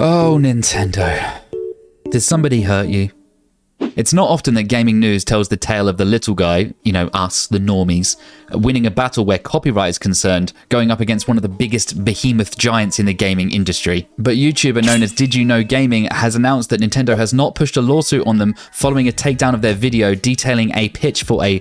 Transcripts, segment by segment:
Oh, Nintendo. Did somebody hurt you? It's not often that gaming news tells the tale of the little guy, you know, us, the normies, winning a battle where copyright is concerned, going up against one of the biggest behemoth giants in the gaming industry. But YouTuber known as DYKGaming has announced that Nintendo has not pushed a lawsuit on them following a takedown of their video detailing a pitch for a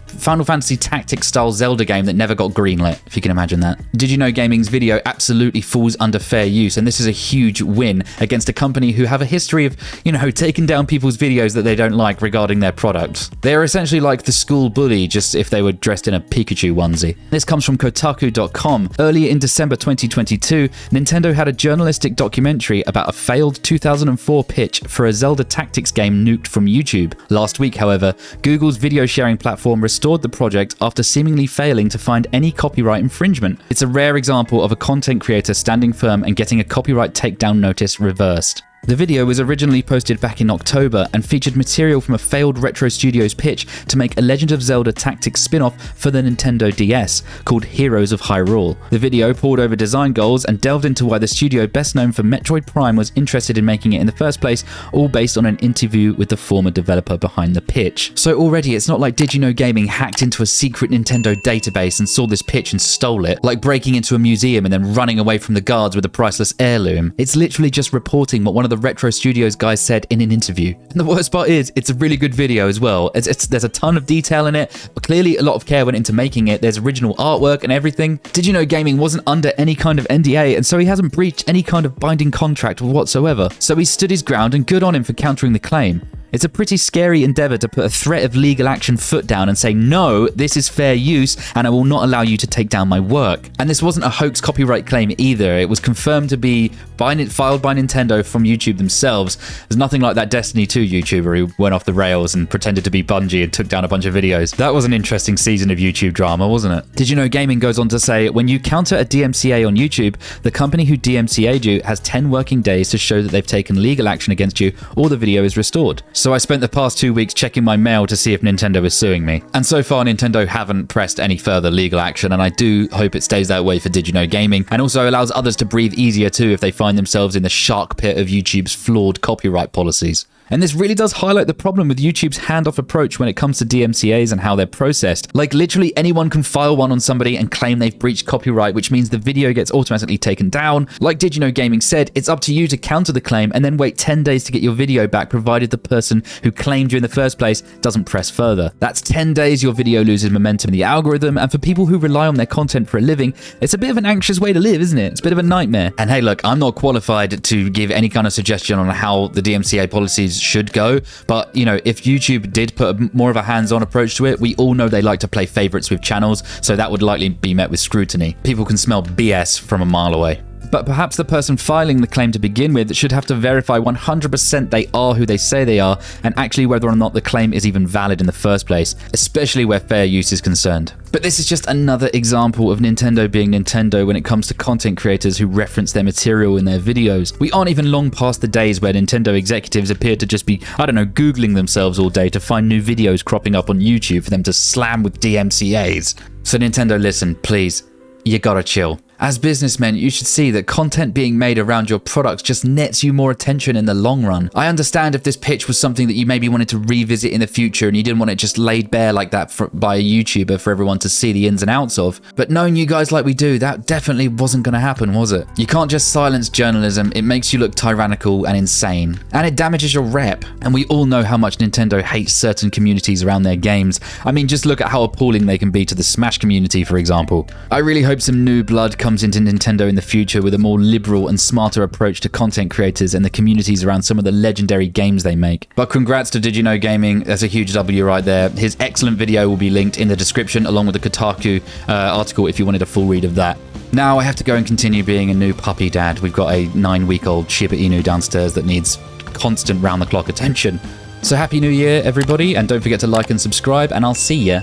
Final Fantasy Tactics-style Zelda game that never got greenlit, if you can imagine that. DYKGaming's video absolutely falls under fair use, and this is a huge win against a company who have a history of, you know, taking down people's videos that they don't like regarding their products. They are essentially like the school bully, just if they were dressed in a Pikachu onesie. This comes from Kotaku.com. Earlier in December 2022, Nintendo had a journalistic documentary about a failed 2004 pitch for a Zelda Tactics game nuked from YouTube. Last week, however, Google's video sharing platform restored the project after seemingly failing to find any copyright infringement. It's a rare example of a content creator standing firm and getting a copyright takedown notice reversed. The video was originally posted back in October and featured material from a failed Retro Studios pitch to make a Legend of Zelda Tactics spin-off for the Nintendo DS called Heroes of Hyrule. The video pored over design goals and delved into why the studio best known for Metroid Prime was interested in making it in the first place, all based on an interview with the former developer behind the pitch. So already it's not like DYKGaming hacked into a secret Nintendo database and saw this pitch and stole it, like breaking into a museum and then running away from the guards with a priceless heirloom. It's literally just reporting what one of the Retro Studios guys said in an interview. And the worst part is, it's a really good video as well. There's a ton of detail in it, but clearly a lot of care went into making it. There's original artwork and everything. DYKGaming wasn't under any kind of NDA, and so he hasn't breached any kind of binding contract whatsoever. So he stood his ground, and good on him for countering the claim. It's a pretty scary endeavor to put a threat of legal action foot down and say, no, this is fair use and I will not allow you to take down my work. And this wasn't a hoax copyright claim either. It was confirmed to be filed by Nintendo from YouTube themselves. There's nothing like that Destiny 2 YouTuber who went off the rails and pretended to be Bungie and took down a bunch of videos. That was an interesting season of YouTube drama, wasn't it? DYKGaming goes on to say, when you counter a DMCA on YouTube, the company who DMCA'd you has 10 working days to show that they've taken legal action against you or the video is restored. So I spent the past 2 weeks checking my mail to see if Nintendo is suing me. And so far, Nintendo haven't pressed any further legal action, and I do hope it stays that way for DYKGaming, and also allows others to breathe easier too if they find themselves in the shark pit of YouTube's flawed copyright policies. And this really does highlight the problem with YouTube's handoff approach when it comes to DMCAs and how they're processed. Like, literally anyone can file one on somebody and claim they've breached copyright, which means the video gets automatically taken down. Like DYKGaming said, it's up to you to counter the claim and then wait 10 days to get your video back, provided the person who claimed you in the first place doesn't press further. That's 10 days your video loses momentum in the algorithm, and for people who rely on their content for a living, it's a bit of an anxious way to live, isn't it? It's a bit of a nightmare. And hey, look, I'm not qualified to give any kind of suggestion on how the DMCA policies should go, but you know, if YouTube did put more of a hands-on approach to it, we all know they like to play favorites with channels, so that would likely be met with scrutiny. People can smell BS from a mile away. But perhaps the person filing the claim to begin with should have to verify 100% they are who they say they are, and actually whether or not the claim is even valid in the first place, especially where fair use is concerned. But this is just another example of Nintendo being Nintendo when it comes to content creators who reference their material in their videos. We aren't even long past the days where Nintendo executives appear to just be, I don't know, Googling themselves all day to find new videos cropping up on YouTube for them to slam with DMCAs. So Nintendo, listen, please, you gotta chill. As businessmen, you should see that content being made around your products just nets you more attention in the long run. I understand if this pitch was something that you maybe wanted to revisit in the future and you didn't want it just laid bare like that by a YouTuber for everyone to see the ins and outs of. But knowing you guys like we do, that definitely wasn't going to happen, was it? You can't just silence journalism. It makes you look tyrannical and insane. And it damages your rep. And we all know how much Nintendo hates certain communities around their games. I mean, just look at how appalling they can be to the Smash community, for example. I really hope some new blood comes into Nintendo in the future with a more liberal and smarter approach to content creators and the communities around some of the legendary games they make. But congrats to DYKGaming, that's a huge W right there. His excellent video will be linked in the description along with the Kotaku article if you wanted a full read of that. Now I have to go and continue being a new puppy dad. We've got a 9-week-old Shiba Inu downstairs that needs constant round-the-clock attention. So happy new year everybody, and don't forget to like and subscribe, and I'll see ya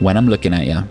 when I'm looking at ya.